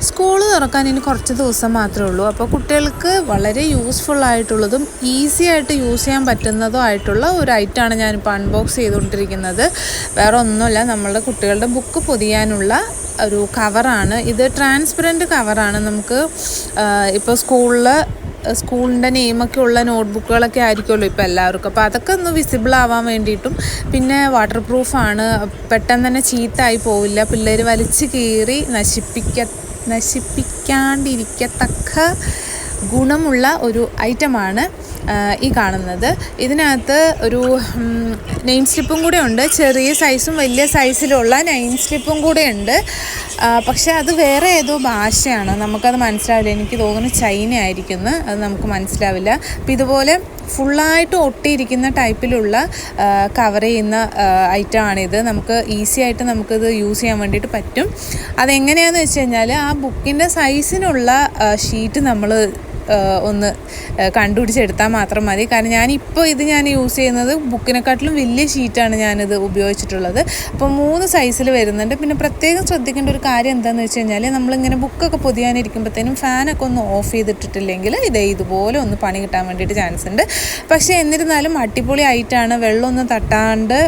School തുറക്കാൻ ഇനി കുറച്ച് ദിവസം മാത്രമേ ഉള്ളൂ. അപ്പോൾ കുട്ടികൾക്ക് വളരെ യൂസ്ഫുൾ ആയിട്ടുള്ളതും ഈസി ആയിട്ട് യൂസ് ചെയ്യാൻ പറ്റുന്നതും ആയിട്ടുള്ള ഒരു ഐറ്റമാണ് ഞാനിപ്പോൾ അൺബോക്സ് ചെയ്തുകൊണ്ടിരിക്കുന്നത്. വേറെ ഒന്നുമില്ല, നമ്മളുടെ കുട്ടികളുടെ ബുക്ക് പൊതിയാനുള്ള ഒരു കവറാണ് ഇത്. ട്രാൻസ്പെറൻറ്റ് കവറാണ്. നമുക്ക് ഇപ്പോൾ സ്കൂളിൻ്റെ നെയിമൊക്കെ ഉള്ള നോട്ട്ബുക്കുകളൊക്കെ ആയിരിക്കുമല്ലോ ഇപ്പോൾ എല്ലാവർക്കും. അപ്പോൾ അതൊക്കെ ഒന്ന് വിസിബിൾ ആവാൻ വേണ്ടിയിട്ടും, പിന്നെ വാട്ടർ പ്രൂഫാണ്, പെട്ടെന്ന് തന്നെ ചീത്തയായി പോവില്ല, പിള്ളേർ വലിച്ച് കീറി നശിപ്പിക്കാണ്ടിരിക്കത്തക്ക ഗുണമുള്ള ഒരു ഐറ്റമാണ് ഈ കാണുന്നത്. ഇതിനകത്ത് ഒരു നെയിം സ്ലിപ്പും കൂടെ ഉണ്ട്. ചെറിയ സൈസും വലിയ സൈസിലുള്ള നെയിം സ്ലിപ്പും കൂടെ ഉണ്ട്. പക്ഷേ അത് വേറെ ഏതോ ഭാഷയാണ്, നമുക്കത് മനസ്സിലാവില്ല. എനിക്ക് തോന്നുന്നു ചൈന ആയിരിക്കുന്നു, അത് നമുക്ക് മനസ്സിലാവില്ല. അപ്പോൾ ഇതുപോലെ ഫുള്ളായിട്ട് ഒട്ടിയിരിക്കുന്ന ടൈപ്പിലുള്ള കവർ ചെയ്യുന്ന ഐറ്റമാണിത്. നമുക്ക് ഈസി ആയിട്ട് നമുക്കിത് യൂസ് ചെയ്യാൻ വേണ്ടിയിട്ട് പറ്റും. അതെങ്ങനെയാണെന്ന് വെച്ച് കഴിഞ്ഞാൽ, ആ ബുക്കിൻ്റെ സൈസിനുള്ള ഷീറ്റ് നമ്മൾ ഒന്ന് കണ്ടുപിടിച്ചെടുത്താൽ മാത്രം മതി. കാരണം ഞാൻ യൂസ് ചെയ്യുന്നത് ബുക്കിനെക്കാട്ടിലും വലിയ ഷീറ്റാണ് ഞാനിത് ഉപയോഗിച്ചിട്ടുള്ളത്. അപ്പോൾ 3 സൈസിൽ വരുന്നുണ്ട്. പിന്നെ പ്രത്യേകം ശ്രദ്ധിക്കേണ്ട ഒരു കാര്യം എന്താണെന്ന് വെച്ച് കഴിഞ്ഞാൽ, നമ്മളിങ്ങനെ ബുക്കൊക്കെ പൊതിയാനിരിക്കുമ്പോഴത്തേനും ഫാനൊക്കെ ഒന്ന് ഓഫ് ചെയ്തിട്ടിട്ടില്ലെങ്കിൽ ഇതുപോലെ ഒന്ന് പണി കിട്ടാൻ വേണ്ടിയിട്ട് ചാൻസ് ഉണ്ട്. പക്ഷേ എന്നിരുന്നാലും അടിപൊളി ആയിട്ടാണ്. വെള്ളമൊന്നും തട്ടാണ്ട്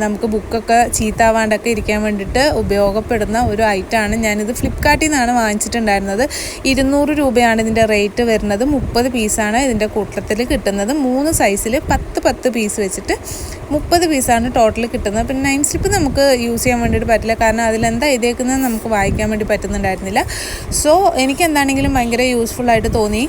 നമുക്ക് ബുക്കൊക്കെ ചീത്താവാണ്ടൊക്കെ ഇരിക്കാൻ വേണ്ടിയിട്ട് ഉപയോഗപ്പെടുന്ന ഒരു ഐറ്റമാണ്. ഞാനിത് ഫ്ലിപ്കാർട്ടിൽ നിന്നാണ് വാങ്ങിച്ചിട്ടുണ്ടായിരുന്നത്. 200 രൂപയാണ് ഇതിൻ്റെ റേറ്റ് വരുന്നത്. 30 പീസാണ് ഇതിൻ്റെ കൂട്ടത്തിൽ കിട്ടുന്നത്. 3 സൈസിൽ 10 പീസ് വെച്ചിട്ട് 30 പീസാണ് ടോട്ടൽ കിട്ടുന്നത്. പിന്നെ നെയിം സ്ലിപ്പ് നമുക്ക് യൂസ് ചെയ്യാൻ വേണ്ടിയിട്ട് പറ്റില്ല, കാരണം അതിലെന്താ എഴുതിയേക്കുന്നത് നമുക്ക് വായിക്കാൻ വേണ്ടി പറ്റുന്നുണ്ടായിരുന്നില്ല. സോ എനിക്ക് എന്താണെങ്കിലും ഭയങ്കര യൂസ്ഫുള്ളായിട്ട് തോന്നി.